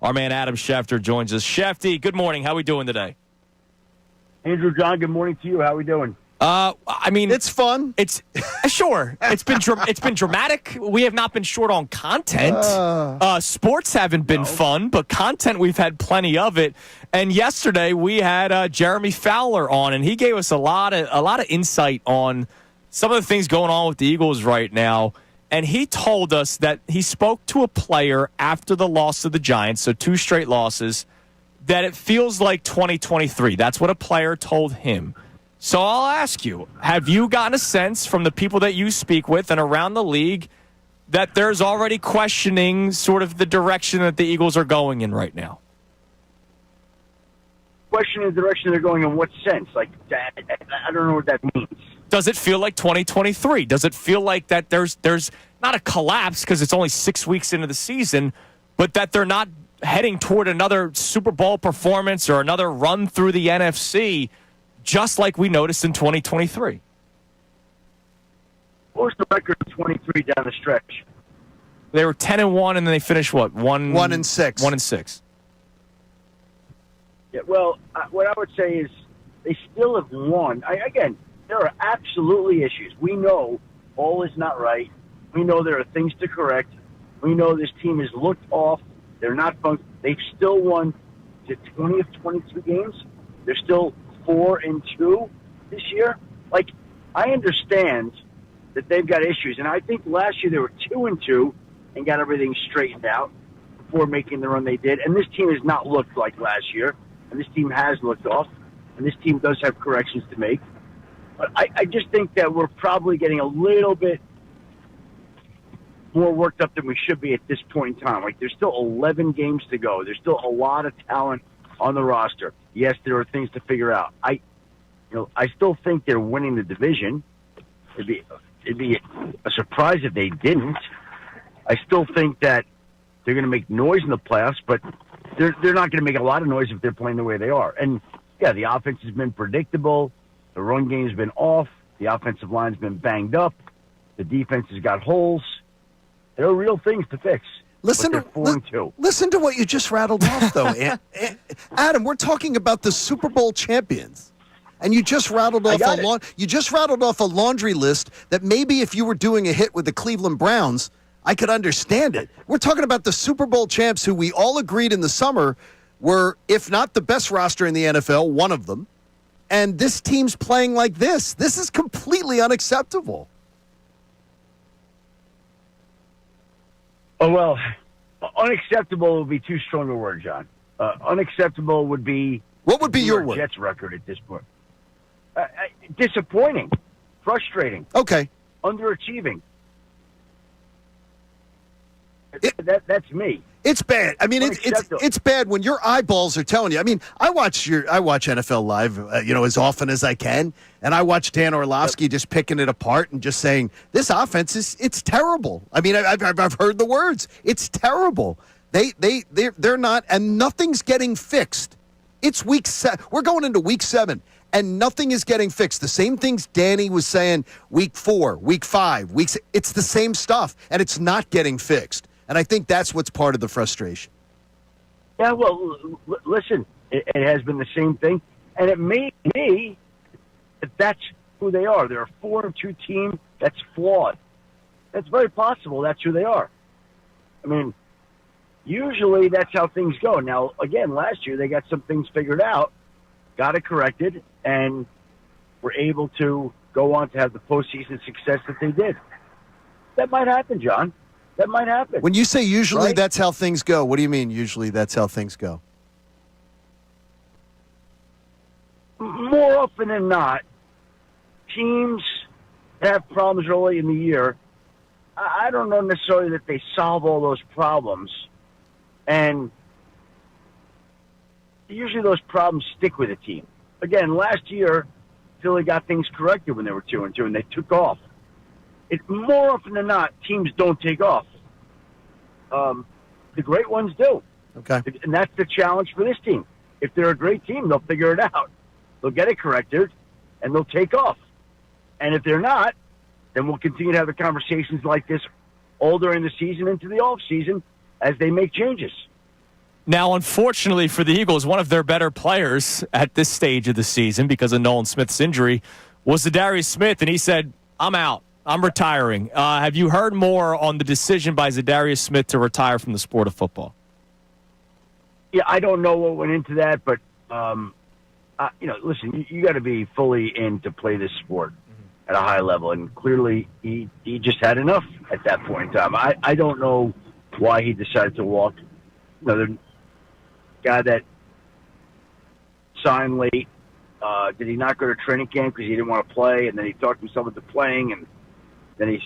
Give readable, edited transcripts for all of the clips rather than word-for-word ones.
Our man Adam Schefter joins us. Shefty, good morning. How we doing today? Andrew, John, good morning to you. How are we doing? I mean, it's fun. It's sure. It's been dramatic. We have not been short on content. Sports haven't been fun, but content we've had plenty of it. And yesterday we had Jeremy Fowler on, and he gave us a lot of insight on some of the things going on with the Eagles right now. And he told us that he spoke to a player after the loss to the Giants, so 2 straight losses, that it feels like 2023. That's what a player told him. So I'll ask you, have you gotten a sense from the people that you speak with and around the league that there's already questioning sort of the direction that the Eagles are going in right now? Questioning the direction they're going in what sense? Like, I don't know what that means. Does it feel like 2023? Does it feel like that there's not a collapse because it's only 6 weeks into the season, but that they're not heading toward another Super Bowl performance or another run through the NFC, just like we noticed in 2023? What was the record of 23 down the stretch? They were 10-1, and then they finished what? 1-6. 1-6. Yeah. Well, what I would say is they still have won. Again, there are absolutely issues. We know all is not right. We know there are things to correct. We know this team has looked off. They're not fun. They've still won the 20 of 22 games. They're still 4-2 this year. Like, I understand that they've got issues, and I think last year they were 2-2 and got everything straightened out before making the run they did. And this team has not looked like last year, and this team has looked off, and this team does have corrections to make. But I just think that we're probably getting a little bit more worked up than we should be at this point in time. Like, there's still 11 games to go. There's still a lot of talent on the roster. Yes, there are things to figure out. I still think they're winning the division. It'd be a surprise if they didn't. I still think that they're going to make noise in the playoffs, but they're not going to make a lot of noise if they're playing the way they are. And yeah, the offense has been predictable. The run game's been off. The offensive line's been banged up. The defense has got holes. There are real things to fix. Listen to what you just rattled off, though. Adam, we're talking about the Super Bowl champions, and you just rattled off a laundry list that maybe if you were doing a hit with the Cleveland Browns, I could understand it. We're talking about the Super Bowl champs, who we all agreed in the summer were, if not the best roster in the NFL, one of them. And this team's playing like this. This is completely unacceptable. Oh, well, unacceptable would be too strong a word, John. Unacceptable would be... What would be your word? Jets record at this point. Disappointing. Frustrating. Okay. Underachieving. That's me. It's bad. I mean, it's bad when your eyeballs are telling you. I mean, I watch NFL Live, as often as I can, and I watch Dan Orlovsky just picking it apart and just saying this offense it's terrible. I mean, I've heard the words. It's terrible. They're not, and nothing's getting fixed. It's week 7. We're going into week 7, and nothing is getting fixed. The same things Danny was saying week 4, week 5, weeks. It's the same stuff, and it's not getting fixed. And I think that's what's part of the frustration. Yeah, well, listen, it has been the same thing. And it may be that that's who they are. They're a 4-2 team that's flawed. That's very possible that's who they are. I mean, usually that's how things go. Now, again, last year they got some things figured out, got it corrected, and were able to go on to have the postseason success that they did. That might happen, John. That might happen. When you say usually right? That's how things go, what do you mean usually that's how things go? More often than not, teams have problems early in the year. I don't know necessarily that they solve all those problems. And usually those problems stick with a team. Again, last year, Philly got things corrected when they were 2-2, and they took off. More often than not, teams don't take off. The great ones do. Okay. And that's the challenge for this team. If they're a great team, they'll figure it out. They'll get it corrected, and they'll take off. And if they're not, then we'll continue to have the conversations like this all during the season into the off season as they make changes. Now, unfortunately for the Eagles, one of their better players at this stage of the season because of Nolan Smith's injury was Zadarius Smith, and he said, I'm out. I'm retiring. Have you heard more on the decision by Zadarius Smith to retire from the sport of football? Yeah, I don't know what went into that, but, listen, you got to be fully in to play this sport at a high level, and clearly he just had enough at that point in time. I don't know why he decided to walk. The guy that signed late, did he not go to training camp because he didn't want to play, and then he talked himself into playing, and then he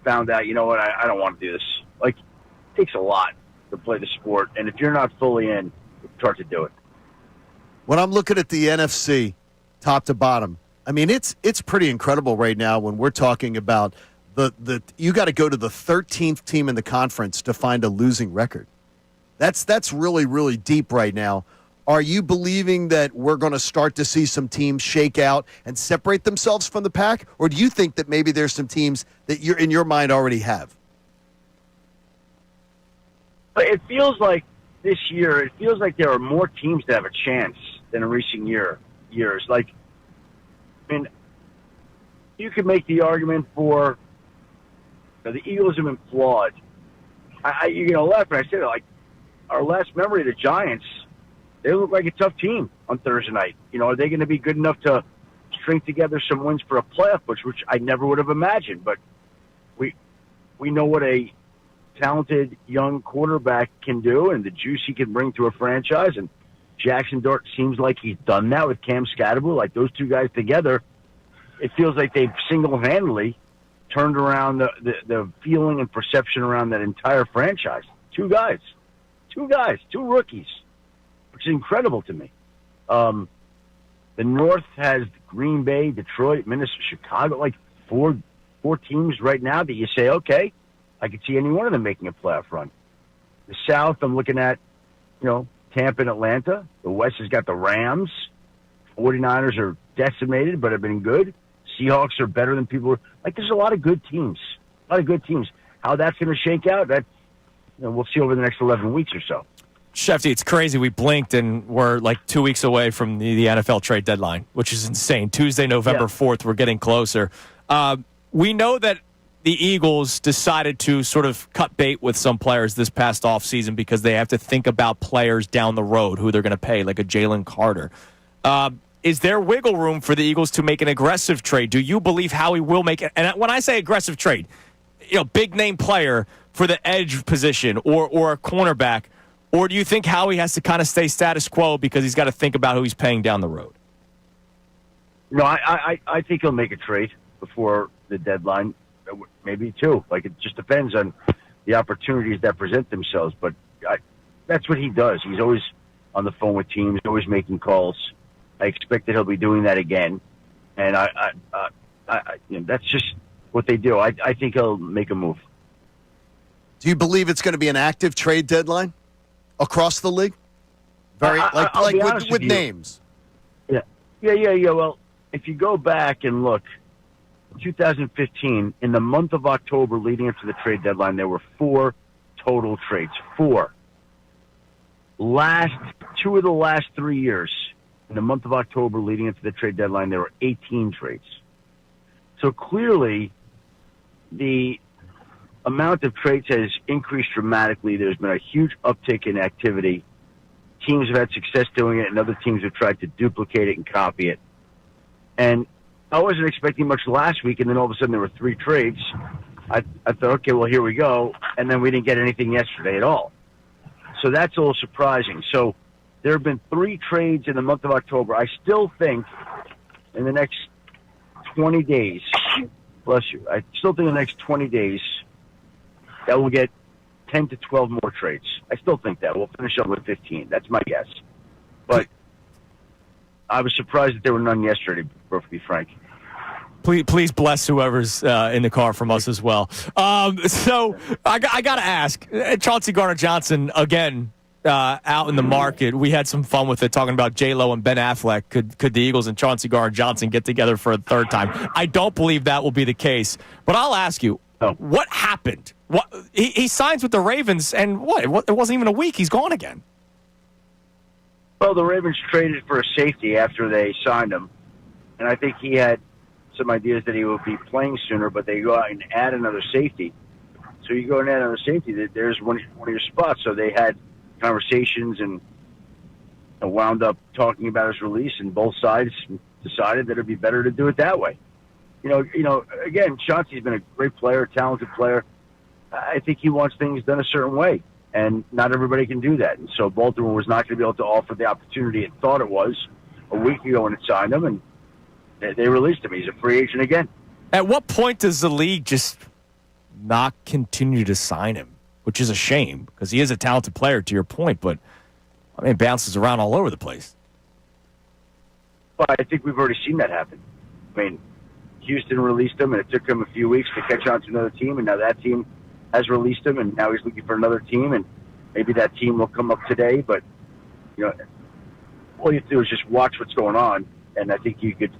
found out, you know what, I don't want to do this. Like, it takes a lot to play the sport, and if you're not fully in, it's hard to do it. When I'm looking at the NFC, top to bottom, I mean, it's pretty incredible right now when we're talking about the you got to go to the 13th team in the conference to find a losing record. That's really, really deep right now. Are you believing that we're going to start to see some teams shake out and separate themselves from the pack? Or do you think that maybe there's some teams that you're in your mind already have? But it feels like this year, it feels like there are more teams that have a chance than in recent years. Like, I mean, you could make the argument for the Eagles have been flawed. Last when I said it, like, our last memory of the Giants, they look like a tough team on Thursday night. Are they going to be good enough to string together some wins for a playoff push, which I never would have imagined. But we know what a talented young quarterback can do and the juice he can bring to a franchise. And Jackson Dart seems like he's done that with Cam Scatterbull. Like, those two guys together, it feels like they've single-handedly turned around the feeling and perception around that entire franchise. Two rookies, which is incredible to me. The North has Green Bay, Detroit, Minnesota, Chicago, like four teams right now that you say, okay, I could see any one of them making a playoff run. The South, I'm looking at, Tampa and Atlanta. The West has got the Rams. 49ers are decimated, but have been good. Seahawks are better than people were. Like, there's a lot of good teams. How that's going to shake out, we'll see over the next 11 weeks or so. Schefter, it's crazy. We blinked and we're like 2 weeks away from the NFL trade deadline, which is insane. Tuesday, November 4th, we're getting closer. We know that the Eagles decided to sort of cut bait with some players this past offseason because they have to think about players down the road who they're going to pay, like a Jalen Carter. Is there wiggle room for the Eagles to make an aggressive trade? Do you believe Howie will make it? And when I say aggressive trade, big name player for the edge position or a cornerback, or do you think Howie has to kind of stay status quo because he's got to think about who he's paying down the road? No, I think he'll make a trade before the deadline, maybe two. Like, it just depends on the opportunities that present themselves. But that's what he does. He's always on the phone with teams, always making calls. I expect that he'll be doing that again, and that's just what they do. I think he'll make a move. Do you believe it's going to be an active trade deadline across the league? With names. Yeah. Well, if you go back and look, 2015, in the month of October leading up to the trade deadline, there were 4 total trades. 4. Two of the last 3 years, in the month of October leading into the trade deadline, there were 18 trades. So clearly, the amount of trades has increased dramatically. There's been a huge uptick in activity. Teams have had success doing it, and other teams have tried to duplicate it and copy it. And I wasn't expecting much last week, and then all of a sudden there were 3 trades. I thought, okay, well, here we go. And then we didn't get anything yesterday at all. So that's a little surprising. So there have been 3 trades in the month of October. I still think in the next 20 days, bless you, I still think in the next 20 days that we'll get 10 to 12 more trades. I still think that. We'll finish up with 15. That's my guess. But I was surprised that there were none yesterday, to be perfectly frank. Please bless whoever's in the car from us as well. So I got to ask, Chauncey Gardner-Johnson, again, out in the market. We had some fun with it, talking about J-Lo and Ben Affleck. Could the Eagles and Chauncey Gardner-Johnson get together for a third time? I don't believe that will be the case. But I'll ask you, what happened? He signs with the Ravens, and it wasn't even a week. He's gone again. Well, the Ravens traded for a safety after they signed him, and I think he had some ideas that he would be playing sooner, but they go out and add another safety. So you go and add another safety, there's one of your spots. So they had conversations and wound up talking about his release, and both sides decided that it'd be better to do it that way. Again, Chauncey's been a great player, talented player. I think he wants things done a certain way, and not everybody can do that. And so Baltimore was not going to be able to offer the opportunity it thought it was a week ago when it signed him, and they released him. He's a free agent again. At what point does the league just not continue to sign him, which is a shame because he is a talented player, to your point, but I mean, it bounces around all over the place. Well, I think we've already seen that happen. I mean, Houston released him, and it took him a few weeks to catch on to another team, and now that team has released him, and now he's looking for another team, and maybe that team will come up today. But, all you have to do is just watch what's going on, and I think you could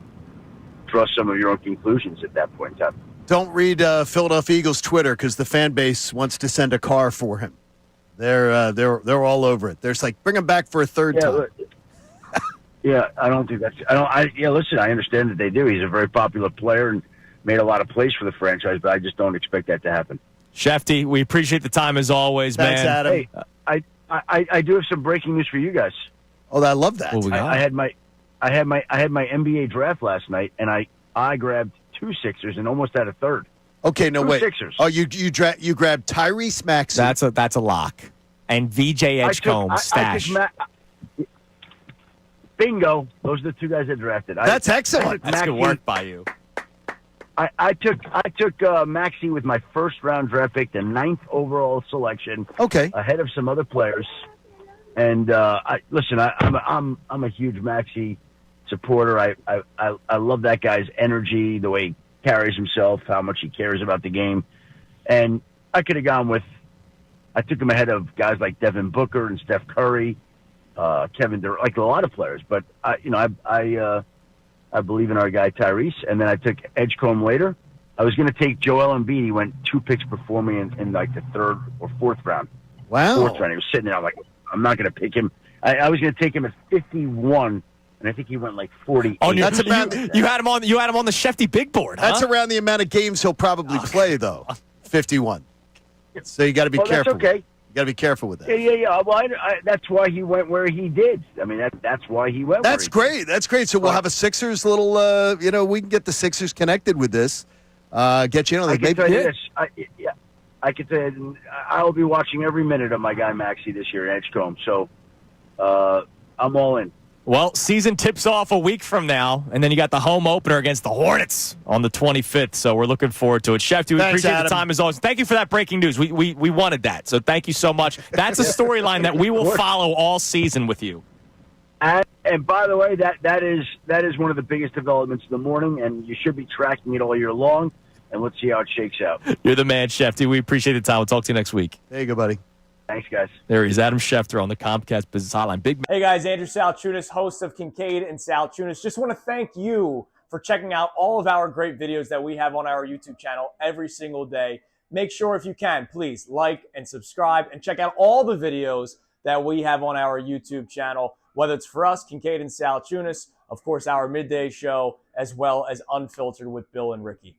draw some of your own conclusions at that point in time. Don't read Philadelphia Eagles Twitter because the fan base wants to send a car for him. They're all over it. They're just like, bring him back for a third time. Yeah, I don't think that's. Listen, I understand that they do. He's a very popular player and made a lot of plays for the franchise, but I just don't expect that to happen. Shefty, we appreciate the time as always, Thanks, man. Adam. Hey, I do have some breaking news for you guys. Oh, I love that. I had my NBA draft last night, and I grabbed 2 Sixers and almost had a third. Okay, no wait. Sixers. Oh, you grabbed Tyrese Maxey. That's a lock. And VJ Edgecombe stash. Bingo. Those are the 2 guys I drafted. That's excellent. That's good work by you. I took Maxey with my first round draft pick, the 9th overall selection. Okay. Ahead of some other players. And I'm a huge Maxey supporter. I love that guy's energy, the way he carries himself, how much he cares about the game. And I could have gone with, I took him ahead of guys like Devin Booker and Steph Curry, Kevin Durant, like a lot of players. But I believe in our guy Tyrese. And then I took Edgecombe later. I was going to take Joel Embiid. He went 2 picks before me in like the 3rd or 4th round. Wow. 4th round. He was sitting there. I'm like, I'm not going to pick him. I was going to take him at 51. And I think he went like 48. Oh, you had him on the Shefty big board. That's huh? around the amount of games he'll probably play, though. 51. So you got to be careful. That's okay. You got to be careful with that. Yeah. Well, that's why he went where he did. I mean, that's why he went. That's great. That's great. So we'll have a Sixers little. We can get the Sixers connected with this. Get you. I can tell you this. I can tell you, I will be watching every minute of my guy Maxey this year in Edgecombe. So I'm all in. Well, season tips off a week from now, and then you got the home opener against the Hornets on the 25th, so we're looking forward to it. Shefty, we appreciate Adam. The time as always. Thank you for that breaking news. We wanted that, so thank you so much. That's a storyline that we will follow all season with you. And by the way, that is one of the biggest developments of the morning, and you should be tracking it all year long, and let's see how it shakes out. You're the man, Shefty. We appreciate the time. We'll talk to you next week. There you go, buddy. Thanks, guys. There he is, Adam Schefter on the Comcast Business Hotline. Hey, guys, Andrew Salciunas, host of Kincade and Salciunas. Just want to thank you for checking out all of our great videos that we have on our YouTube channel every single day. Make sure, if you can, please like and subscribe and check out all the videos that we have on our YouTube channel, whether it's for us, Kincade and Salciunas, of course, our midday show, as well as Unfiltered with Bill and Ricky.